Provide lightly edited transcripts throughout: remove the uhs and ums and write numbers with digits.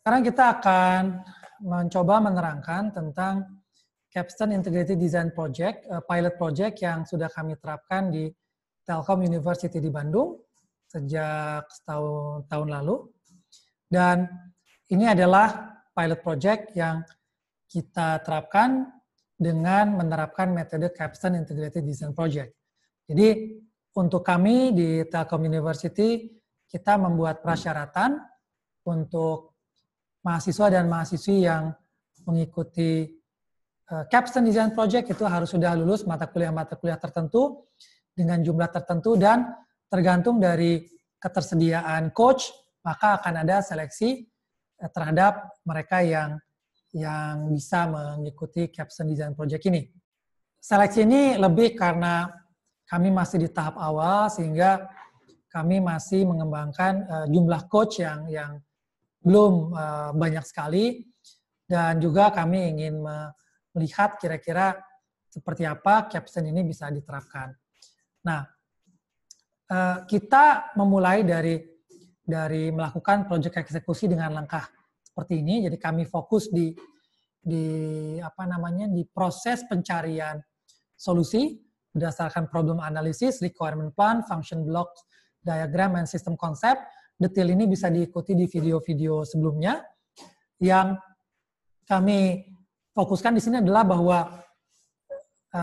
Sekarang kita akan mencoba menerangkan tentang Capstone Integrated Design Project, pilot project yang sudah kami terapkan di Telkom University di Bandung sejak tahun lalu. Dan ini adalah pilot project yang kita terapkan dengan menerapkan metode Capstone Integrated Design Project. Jadi untuk kami di Telkom University, kita membuat prasyaratan untuk mahasiswa dan mahasiswi yang mengikuti Capstone Design Project itu harus sudah lulus mata kuliah tertentu dengan jumlah tertentu dan tergantung dari ketersediaan coach, maka akan ada seleksi terhadap mereka yang bisa mengikuti Capstone Design Project ini. Seleksi ini lebih karena kami masih di tahap awal sehingga kami masih mengembangkan jumlah coach yang belum banyak sekali, dan juga kami ingin melihat kira-kira seperti apa Capstone ini bisa diterapkan. Nah, kita memulai dari melakukan proyek eksekusi dengan langkah seperti ini. Jadi kami fokus di proses pencarian solusi berdasarkan problem analysis, requirement plan, function block, diagram, and system concept. Detail ini bisa diikuti di video-video sebelumnya. Yang kami fokuskan di sini adalah bahwa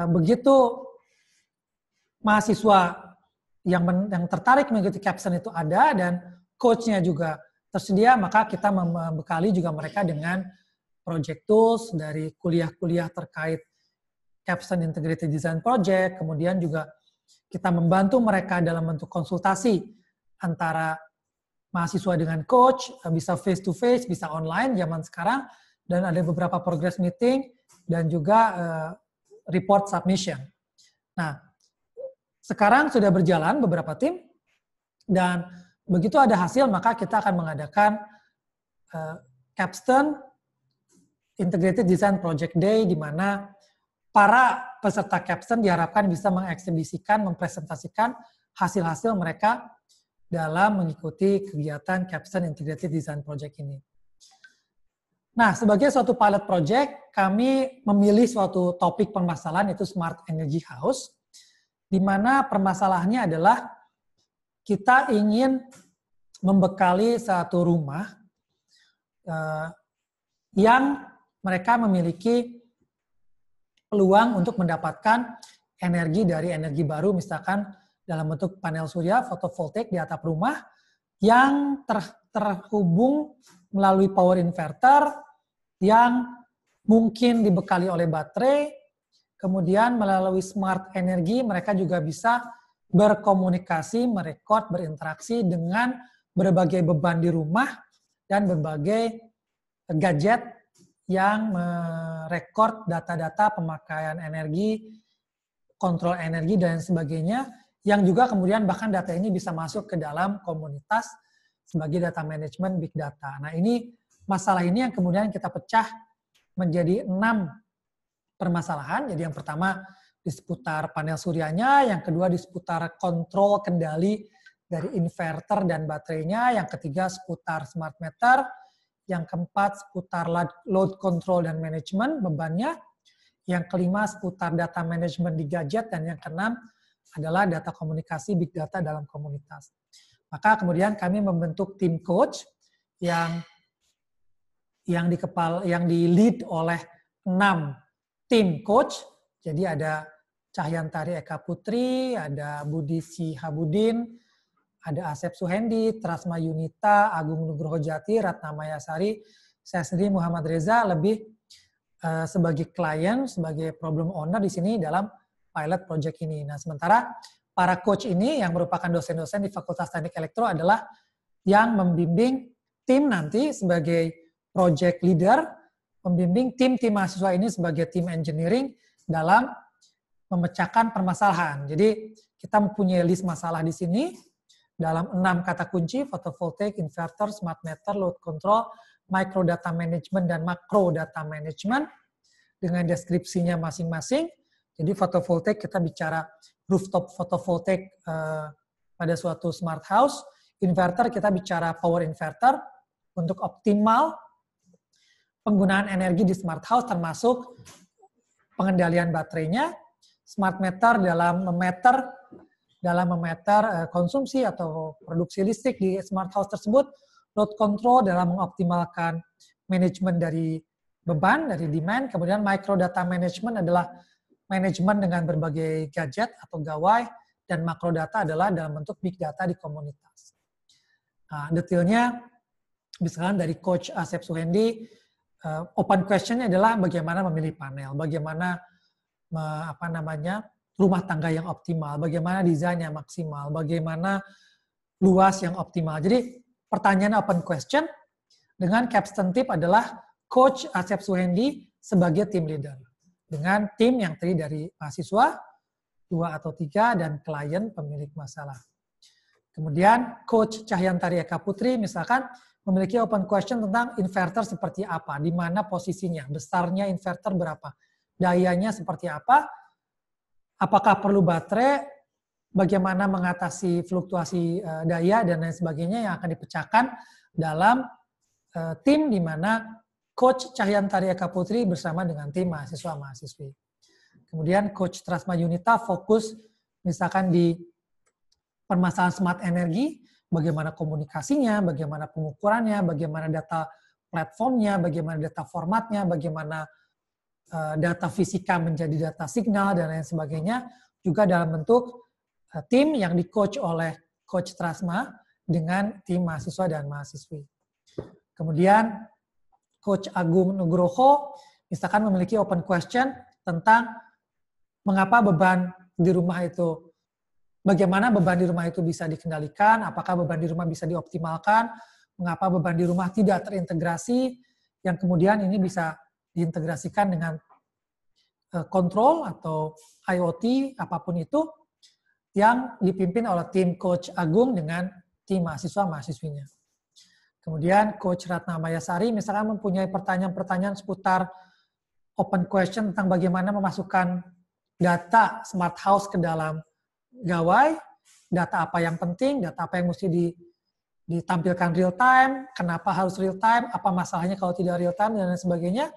begitu mahasiswa yang tertarik mengikuti Capstone itu ada dan coach-nya juga tersedia, maka kita membekali juga mereka dengan project tools dari kuliah-kuliah terkait Capstone Integrated Design Project. Kemudian juga kita membantu mereka dalam bentuk konsultasi antara mahasiswa dengan coach, bisa face to face, bisa online zaman sekarang, dan ada beberapa progress meeting dan juga report submission. Nah, sekarang sudah berjalan beberapa tim, dan begitu ada hasil maka kita akan mengadakan Capstone Integrated Design Project Day, di mana para peserta Capstone diharapkan bisa mengeksibisikan, mempresentasikan hasil-hasil mereka dalam mengikuti kegiatan Capstone Integrated Design Project ini. Nah, sebagai suatu pilot project, kami memilih suatu topik permasalahan, yaitu Smart Energy House, di mana permasalahannya adalah kita ingin membekali satu rumah yang mereka memiliki peluang untuk mendapatkan energi dari energi baru, misalkan dalam bentuk panel surya fotovoltaik di atap rumah yang terhubung melalui power inverter yang mungkin dibekali oleh baterai. Kemudian melalui smart energy mereka juga bisa berkomunikasi, merekod, berinteraksi dengan berbagai beban di rumah dan berbagai gadget yang merekod data-data pemakaian energi, kontrol energi, dan sebagainya, yang juga kemudian bahkan data ini bisa masuk ke dalam komunitas sebagai data management big data. Nah, ini masalah ini yang kemudian kita pecah menjadi 6 permasalahan. Jadi yang pertama di seputar panel suryanya, yang kedua di seputar kontrol kendali dari inverter dan baterainya, yang ketiga seputar smart meter, yang keempat seputar load control dan manajemen bebannya, yang kelima seputar data management di gadget, dan yang keenam adalah data komunikasi big data dalam komunitas. Maka kemudian kami membentuk tim coach yang di lead oleh 6 tim coach. Jadi ada Cahyantari Eka Putri, ada Budi Sihabudin, ada Asep Suhendi, Trasma Yunita, Agung Nugroho Jati, Ratna Mayasari, saya sendiri Muhammad Reza, lebih sebagai klien, sebagai problem owner di sini dalam pilot project ini. Nah, sementara para coach ini yang merupakan dosen-dosen di Fakultas Teknik Elektro adalah yang membimbing tim nanti sebagai project leader, membimbing tim mahasiswa ini sebagai tim engineering dalam memecahkan permasalahan. Jadi kita mempunyai list masalah di sini dalam 6 kata kunci: photovoltaic, inverter, smart meter, load control, micro data management, dan macro data management dengan deskripsinya masing-masing. Jadi photovoltaic kita bicara rooftop photovoltaic pada suatu smart house. Inverter kita bicara power inverter untuk optimal penggunaan energi di smart house termasuk pengendalian baterainya, smart meter dalam memeter konsumsi atau produksi listrik di smart house tersebut, load control dalam mengoptimalkan manajemen dari beban, dari demand, kemudian microdata management adalah manajemen dengan berbagai gadget atau gawai, dan makrodata adalah dalam bentuk big data di komunitas. Nah, detailnya misalkan dari Coach Asep Suhendi, open question-nya adalah bagaimana memilih panel, bagaimana rumah tangga yang optimal, bagaimana desainnya maksimal, bagaimana luas yang optimal. Jadi pertanyaan open question dengan caption tip adalah Coach Asep Suhendi sebagai tim leader dengan tim yang terdiri dari mahasiswa 2 atau 3 dan klien pemilik masalah. Kemudian Coach Cahyantari Eka Putri misalkan memiliki open question tentang inverter seperti apa, di mana posisinya, besarnya inverter berapa, dayanya seperti apa, apakah perlu baterai, bagaimana mengatasi fluktuasi daya, dan lain sebagainya yang akan dipecahkan dalam tim di mana Coach Cahyantari Eka Putri bersama dengan tim mahasiswa-mahasiswi. Kemudian Coach Trasma Yunita fokus misalkan di permasalahan smart energi, bagaimana komunikasinya, bagaimana pengukurannya, bagaimana data platformnya, bagaimana data formatnya, bagaimana data fisika menjadi data signal, dan lain sebagainya, juga dalam bentuk tim yang di-coach oleh Coach Trasma dengan tim mahasiswa dan mahasiswi. Kemudian Coach Agung Nugroho misalkan memiliki open question tentang mengapa beban di rumah itu, bagaimana beban di rumah itu bisa dikendalikan, apakah beban di rumah bisa dioptimalkan, mengapa beban di rumah tidak terintegrasi, yang kemudian ini bisa diintegrasikan dengan kontrol atau IoT, apapun itu, yang dipimpin oleh tim Coach Agung dengan tim mahasiswa-mahasiswinya. Kemudian Coach Ratna Mayasari misalkan mempunyai pertanyaan-pertanyaan seputar open question tentang bagaimana memasukkan data smart house ke dalam gawai, data apa yang penting, data apa yang mesti ditampilkan real time, kenapa harus real time, apa masalahnya kalau tidak real time, dan lain sebagainya.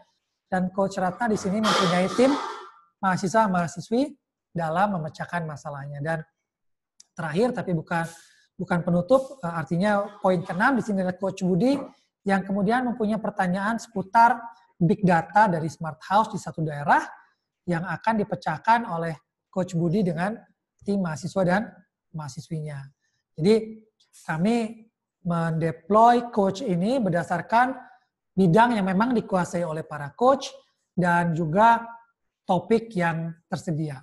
Dan Coach Ratna di sini mempunyai tim mahasiswa-mahasiswi dalam memecahkan masalahnya. Dan terakhir, tapi bukan penutup, artinya poin ke-6 di sini adalah Coach Budi yang kemudian mempunyai pertanyaan seputar big data dari smart house di satu daerah yang akan dipecahkan oleh Coach Budi dengan tim mahasiswa dan mahasiswinya. Jadi kami mendeploy coach ini berdasarkan bidang yang memang dikuasai oleh para coach dan juga topik yang tersedia.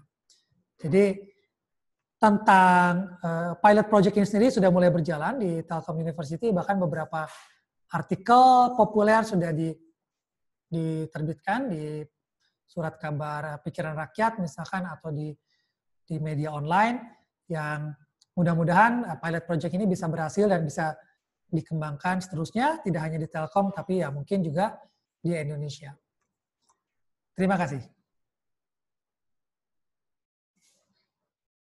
Jadi tentang pilot project ini sendiri sudah mulai berjalan di Telkom University, bahkan beberapa artikel populer sudah diterbitkan di surat kabar Pikiran Rakyat misalkan, atau di media online, yang mudah-mudahan pilot project ini bisa berhasil dan bisa dikembangkan seterusnya, tidak hanya di Telkom, tapi ya mungkin juga di Indonesia. Terima kasih.